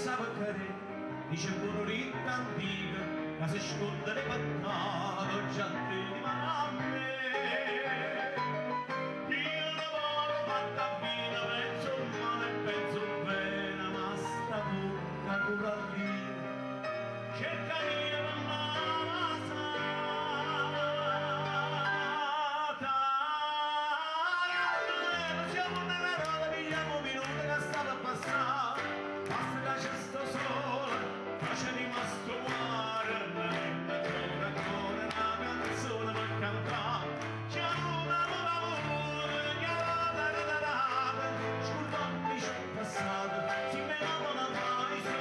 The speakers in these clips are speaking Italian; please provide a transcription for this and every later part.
sa perché dice buono ricca antica che si sconda le pattate già te di mamme io non voglio fatta vita penso male penso bene ma sta bocca cura lì cerca mia mamma siamo nella roda pigliamo minuti che stava a passare basta che c'è sto sole ma c'è rimasto mare ancora una canzone per cantare c'è una nuova amore scusami c'è passato si me la non mai sa.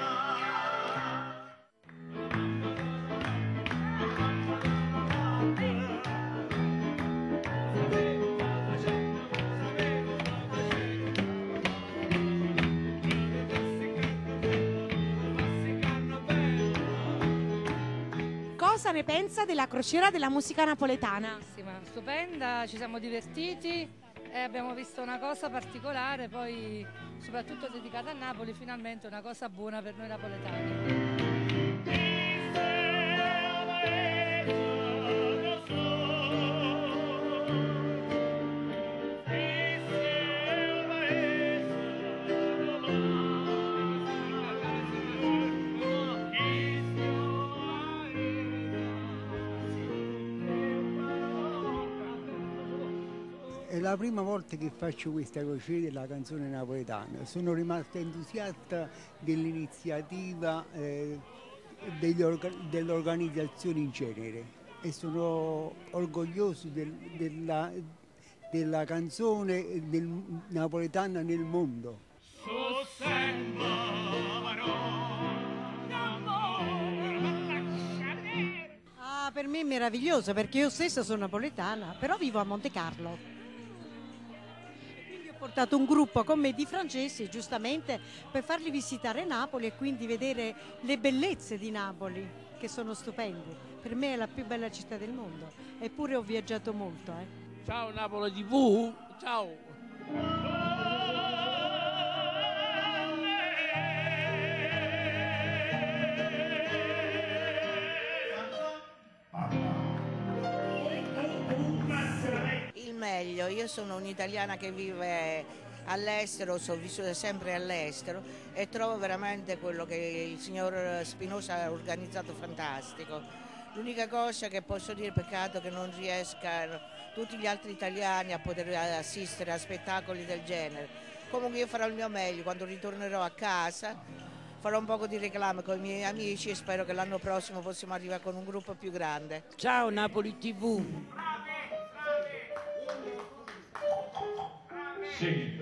Cosa ne pensa della crociera della musica napoletana? Stupenda, ci siamo divertiti e abbiamo visto una cosa particolare, poi soprattutto dedicata a Napoli, finalmente una cosa buona per noi napoletani. È la prima volta che faccio questa crociera della canzone napoletana. Sono rimasto entusiasta dell'iniziativa dell'organizzazione in genere e sono orgoglioso della canzone napoletana nel mondo. Per me è meraviglioso perché io stessa sono napoletana, però vivo a Monte Carlo. Quindi ho portato un gruppo con me di francesi, giustamente, per farli visitare Napoli e quindi vedere le bellezze di Napoli, che sono stupende. Per me è la più bella città del mondo, eppure ho viaggiato molto. Ciao Napoli TV, ciao! Meglio, io sono un'italiana che vive all'estero, sono vissuta sempre all'estero e trovo veramente quello che il signor Spinosa ha organizzato fantastico. L'unica cosa che posso dire, peccato che non riescano tutti gli altri italiani a poter assistere a spettacoli del genere. Comunque io farò il mio meglio, quando ritornerò a casa farò un poco di reclame con i miei amici e spero che l'anno prossimo possiamo arrivare con un gruppo più grande. Ciao Napoli TV! Sì.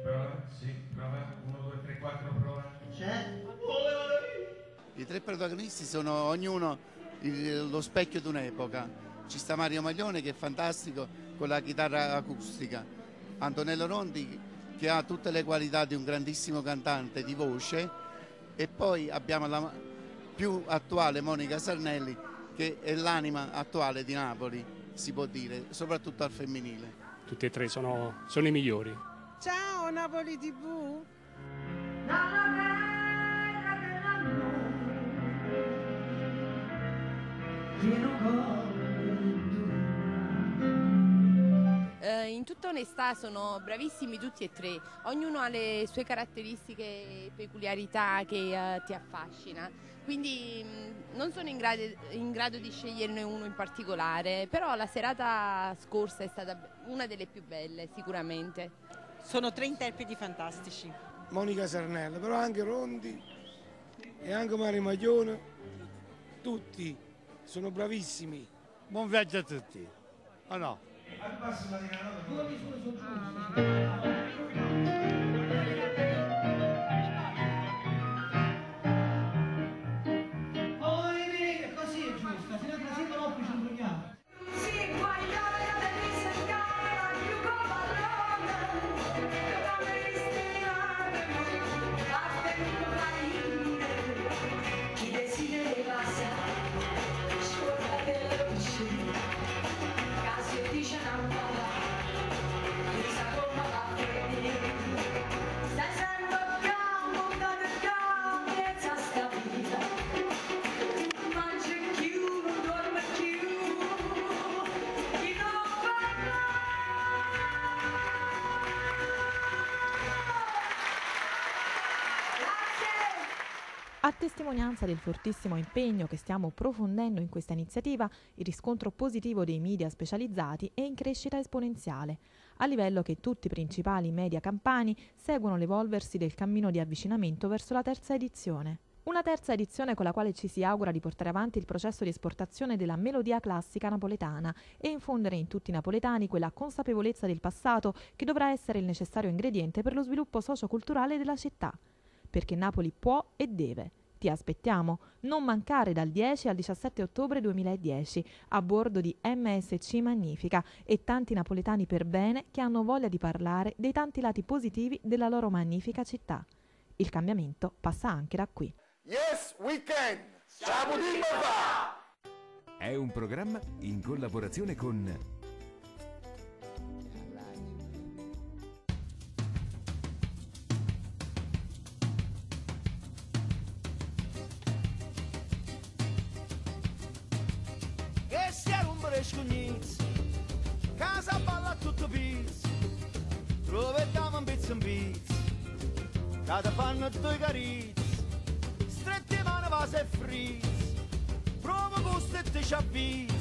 Prova. 1, 2, 3, 4, prova. C'è? I tre protagonisti sono ognuno lo specchio di un'epoca. Ci sta Mario Maglione che è fantastico con la chitarra acustica, Antonello Rondi che ha tutte le qualità di un grandissimo cantante di voce e poi abbiamo la più attuale Monica Sarnelli che è l'anima attuale di Napoli, si può dire, soprattutto al femminile. Tutti e tre sono i migliori. Ciao Napoli TV! In tutta onestà sono bravissimi tutti e tre, ognuno ha le sue caratteristiche e peculiarità che ti affascina, quindi non sono in grado di sceglierne uno in particolare, però la serata scorsa è stata una delle più belle sicuramente. Sono tre interpreti fantastici. Monica Sarnello, però anche Rondi e anche Mario Maglione, tutti sono bravissimi. Buon viaggio a tutti. O no? A testimonianza del fortissimo impegno che stiamo profondendo in questa iniziativa, il riscontro positivo dei media specializzati è in crescita esponenziale, a livello che tutti i principali media campani seguono l'evolversi del cammino di avvicinamento verso la terza edizione. Una terza edizione con la quale ci si augura di portare avanti il processo di esportazione della melodia classica napoletana e infondere in tutti i napoletani quella consapevolezza del passato che dovrà essere il necessario ingrediente per lo sviluppo socioculturale della città. Perché Napoli può e deve. Ti aspettiamo, non mancare dal 10 al 17 ottobre 2010 a bordo di MSC Magnifica e tanti napoletani per bene che hanno voglia di parlare dei tanti lati positivi della loro magnifica città. Il cambiamento passa anche da qui. Yes, we can! Ciao fa! È un programma in collaborazione con Che sia l'ombra scognizzi, casa balla tutto pizzi, troviamo un pizzo in pizzo, cada fanno due carizi, stretti mani vase e frizzi, provo gusto e te ci avvisi.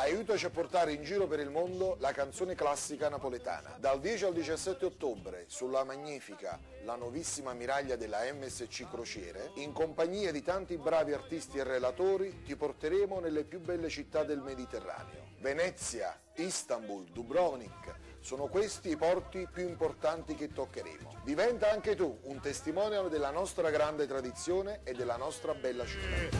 Aiutaci a portare in giro per il mondo la canzone classica napoletana. Dal 10 al 17 ottobre sulla Magnifica, la nuovissima ammiraglia della MSC Crociere, in compagnia di tanti bravi artisti e relatori ti porteremo nelle più belle città del Mediterraneo. Venezia, Istanbul, Dubrovnik, sono questi i porti più importanti che toccheremo. Diventa anche tu un testimonial della nostra grande tradizione e della nostra bella città.